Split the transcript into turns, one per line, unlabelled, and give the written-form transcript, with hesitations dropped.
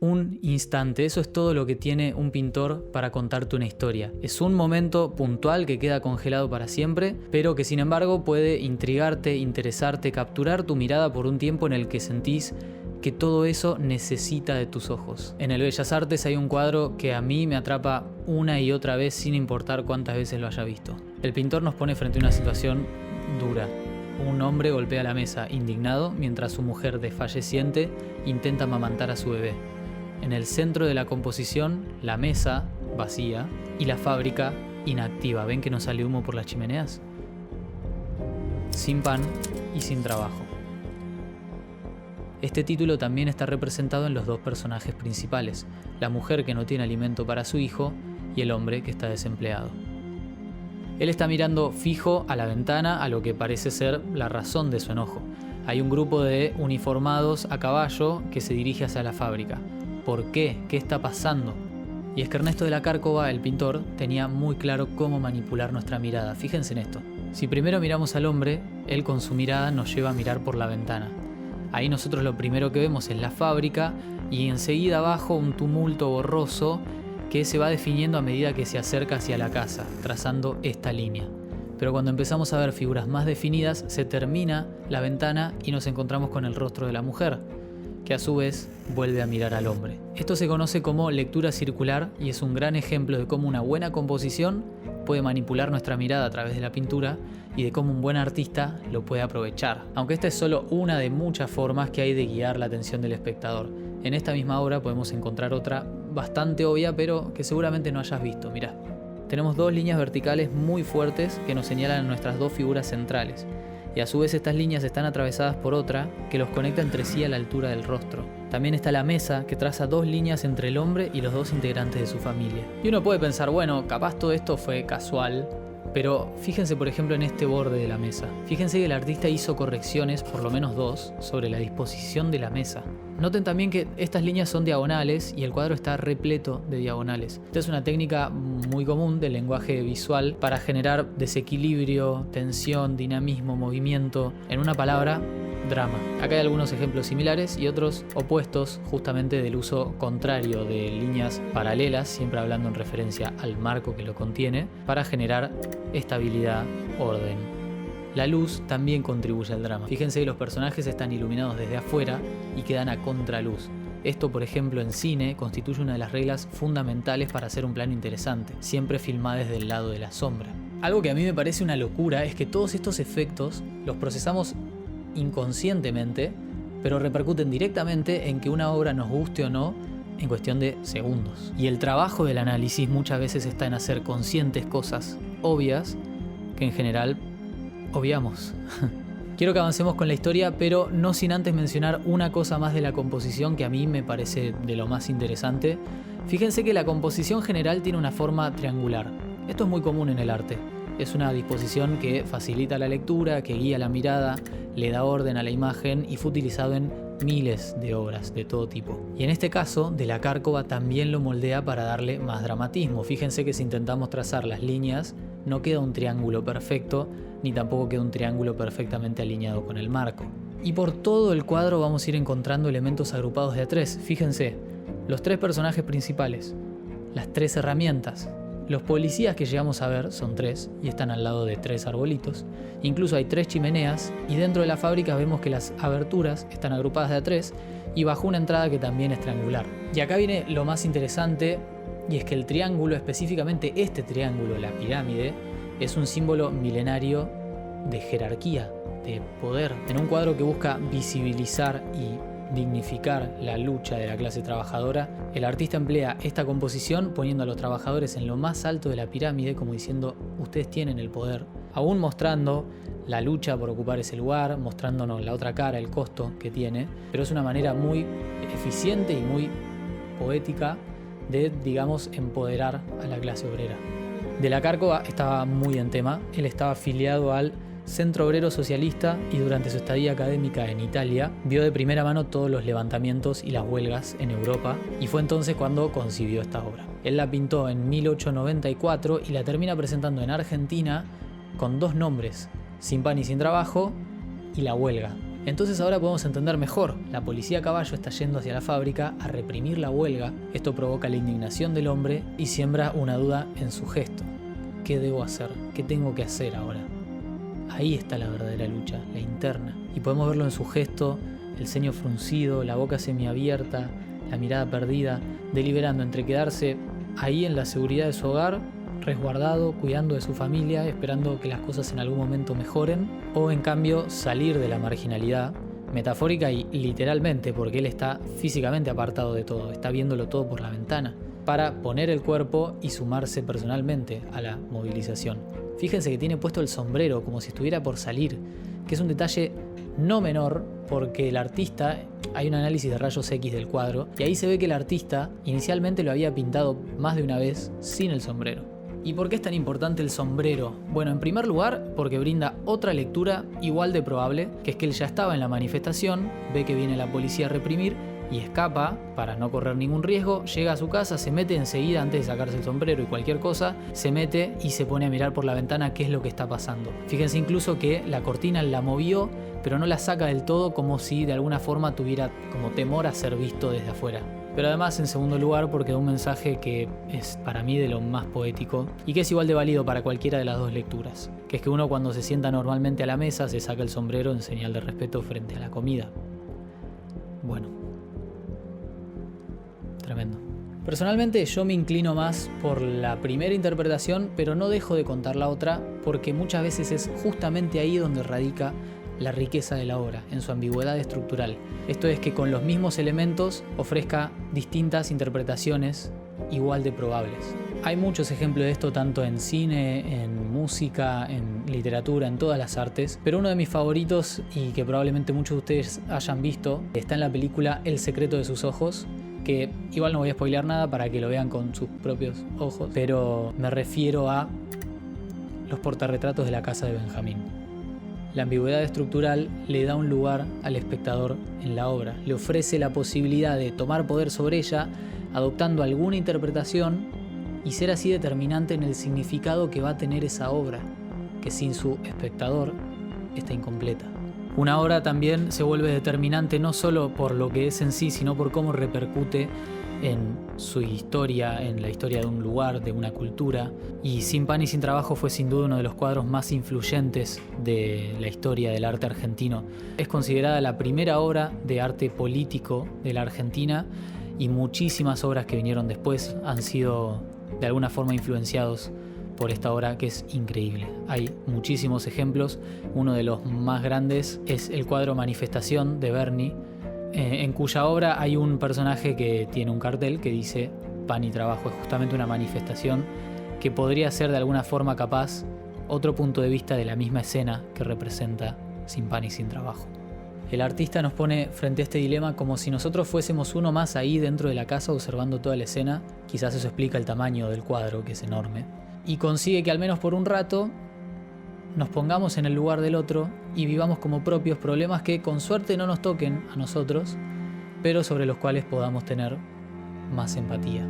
un instante. Eso es todo lo que tiene un pintor para contarte una historia. Es un momento puntual que queda congelado para siempre, pero que sin embargo puede intrigarte, interesarte, capturar tu mirada por un tiempo en el que sentís que todo eso necesita de tus ojos. En el Bellas Artes hay un cuadro que a mí me atrapa una y otra vez sin importar cuántas veces lo haya visto. El pintor nos pone frente a una situación dura. Un hombre golpea la mesa, indignado, mientras su mujer desfalleciente intenta amamantar a su bebé. En el centro de la composición, la mesa, vacía, y la fábrica, inactiva. ¿Ven que no sale humo por las chimeneas? Sin pan y sin trabajo. Este título también está representado en los dos personajes principales, la mujer que no tiene alimento para su hijo y el hombre que está desempleado. Él está mirando fijo a la ventana, a lo que parece ser la razón de su enojo. Hay un grupo de uniformados a caballo que se dirige hacia la fábrica. ¿Por qué? ¿Qué está pasando? Y es que Ernesto de la Cárcova, el pintor, tenía muy claro cómo manipular nuestra mirada. Fíjense en esto. Si primero miramos al hombre, él con su mirada nos lleva a mirar por la ventana. Ahí nosotros lo primero que vemos es la fábrica y enseguida abajo un tumulto borroso que se va definiendo a medida que se acerca hacia la casa, trazando esta línea. Pero cuando empezamos a ver figuras más definidas, se termina la ventana y nos encontramos con el rostro de la mujer, que a su vez vuelve a mirar al hombre. Esto se conoce como lectura circular y es un gran ejemplo de cómo una buena composición puede manipular nuestra mirada a través de la pintura y de cómo un buen artista lo puede aprovechar. Aunque esta es solo una de muchas formas que hay de guiar la atención del espectador. En esta misma obra podemos encontrar otra bastante obvia, pero que seguramente no hayas visto. Mirá, tenemos dos líneas verticales muy fuertes que nos señalan nuestras dos figuras centrales. Y a su vez estas líneas están atravesadas por otra que los conecta entre sí a la altura del rostro. También está la mesa que traza dos líneas entre el hombre y los dos integrantes de su familia. Y uno puede pensar, bueno, capaz todo esto fue casual, pero fíjense por ejemplo en este borde de la mesa. Fíjense que el artista hizo correcciones, por lo menos dos, sobre la disposición de la mesa. Noten también que estas líneas son diagonales y el cuadro está repleto de diagonales. Esta es una técnica muy común del lenguaje visual para generar desequilibrio, tensión, dinamismo, movimiento. En una palabra, drama. Acá hay algunos ejemplos similares y otros opuestos, justamente del uso contrario de líneas paralelas, siempre hablando en referencia al marco que lo contiene, para generar estabilidad, orden. La luz también contribuye al drama. Fíjense que los personajes están iluminados desde afuera y quedan a contraluz. Esto, por ejemplo, en cine constituye una de las reglas fundamentales para hacer un plano interesante, siempre filmado desde el lado de la sombra. Algo que a mí me parece una locura es que todos estos efectos los procesamos inconscientemente, pero repercuten directamente en que una obra nos guste o no en cuestión de segundos. Y el trabajo del análisis muchas veces está en hacer conscientes cosas obvias que en general obviamos. Quiero que avancemos con la historia, pero no sin antes mencionar una cosa más de la composición que a mí me parece de lo más interesante. Fíjense que la composición general tiene una forma triangular. Esto es muy común en el arte. Es una disposición que facilita la lectura, que guía la mirada, le da orden a la imagen y fue utilizado en miles de obras de todo tipo. Y en este caso, de la Cárcova también lo moldea para darle más dramatismo. Fíjense que si intentamos trazar las líneas, no queda un triángulo perfecto, ni tampoco queda un triángulo perfectamente alineado con el marco. Y por todo el cuadro vamos a ir encontrando elementos agrupados de a tres. Fíjense, los tres personajes principales, las tres herramientas. Los policías que llegamos a ver son tres y están al lado de tres arbolitos. Incluso hay tres chimeneas y dentro de la fábrica vemos que las aberturas están agrupadas de a tres y bajo una entrada que también es triangular. Y acá viene lo más interesante, y es que el triángulo, específicamente este triángulo, la pirámide, es un símbolo milenario de jerarquía, de poder. En un cuadro que busca visibilizar y dignificar la lucha de la clase trabajadora, el artista emplea esta composición poniendo a los trabajadores en lo más alto de la pirámide, como diciendo, ustedes tienen el poder, aún mostrando la lucha por ocupar ese lugar, mostrándonos la otra cara, el costo que tiene, pero es una manera muy eficiente y muy poética de, digamos, empoderar a la clase obrera. De la Cárcova estaba muy en tema. Él estaba afiliado al Centro Obrero Socialista y durante su estadía académica en Italia vio de primera mano todos los levantamientos y las huelgas en Europa, y fue entonces cuando concibió esta obra. Él la pintó en 1894 y la termina presentando en Argentina con dos nombres, Sin pan y sin trabajo y La huelga. Entonces ahora podemos entender mejor. La policía a caballo está yendo hacia la fábrica a reprimir la huelga. Esto provoca la indignación del hombre y siembra una duda en su gesto. ¿Qué debo hacer? ¿Qué tengo que hacer ahora? Ahí está la verdadera lucha, la interna. Y podemos verlo en su gesto, el ceño fruncido, la boca semiabierta, la mirada perdida, deliberando entre quedarse ahí en la seguridad de su hogar, resguardado, cuidando de su familia, esperando que las cosas en algún momento mejoren, o en cambio salir de la marginalidad, metafórica y literalmente, porque él está físicamente apartado de todo, está viéndolo todo por la ventana, para poner el cuerpo y sumarse personalmente a la movilización. Fíjense que tiene puesto el sombrero como si estuviera por salir, que es un detalle no menor, porque el artista, hay un análisis de rayos X del cuadro, y ahí se ve que el artista inicialmente lo había pintado más de una vez sin el sombrero. ¿Y por qué es tan importante el sombrero? Bueno, en primer lugar, porque brinda otra lectura igual de probable, que es que él ya estaba en la manifestación, ve que viene la policía a reprimir y escapa para no correr ningún riesgo, llega a su casa, se mete enseguida antes de sacarse el sombrero y cualquier cosa, se mete y se pone a mirar por la ventana qué es lo que está pasando. Fíjense incluso que la cortina la movió, pero no la saca del todo, como si de alguna forma tuviera como temor a ser visto desde afuera. Pero además, en segundo lugar, porque da un mensaje que es para mí de lo más poético y que es igual de válido para cualquiera de las dos lecturas, que es que uno cuando se sienta normalmente a la mesa se saca el sombrero en señal de respeto frente a la comida. Bueno, tremendo. Personalmente yo me inclino más por la primera interpretación, pero no dejo de contar la otra, porque muchas veces es justamente ahí donde radica la riqueza de la obra, en su ambigüedad estructural. Esto es que con los mismos elementos ofrezca distintas interpretaciones igual de probables. Hay muchos ejemplos de esto tanto en cine, en música, en literatura, en todas las artes, pero uno de mis favoritos y que probablemente muchos de ustedes hayan visto está en la película El secreto de sus ojos, que igual no voy a spoilear nada para que lo vean con sus propios ojos, pero me refiero a los portarretratos de la casa de Benjamín. La ambigüedad estructural le da un lugar al espectador en la obra, le ofrece la posibilidad de tomar poder sobre ella, adoptando alguna interpretación y ser así determinante en el significado que va a tener esa obra, que sin su espectador está incompleta. Una obra también se vuelve determinante no solo por lo que es en sí, sino por cómo repercute en su historia, en la historia de un lugar, de una cultura. Y Sin pan y sin trabajo fue sin duda uno de los cuadros más influyentes de la historia del arte argentino. Es considerada la primera obra de arte político de la Argentina y muchísimas obras que vinieron después han sido de alguna forma influenciados por esta obra, que es increíble. Hay muchísimos ejemplos. Uno de los más grandes es el cuadro Manifestación de Berni, en cuya obra hay un personaje que tiene un cartel que dice pan y trabajo. Es justamente una manifestación que podría ser de alguna forma capaz otro punto de vista de la misma escena que representa Sin pan y sin trabajo. El artista nos pone frente a este dilema como si nosotros fuésemos uno más ahí dentro de la casa observando toda la escena. Quizás eso explica el tamaño del cuadro, que es enorme. Y consigue que al menos por un rato nos pongamos en el lugar del otro y vivamos como propios problemas que con suerte no nos toquen a nosotros, pero sobre los cuales podamos tener más empatía.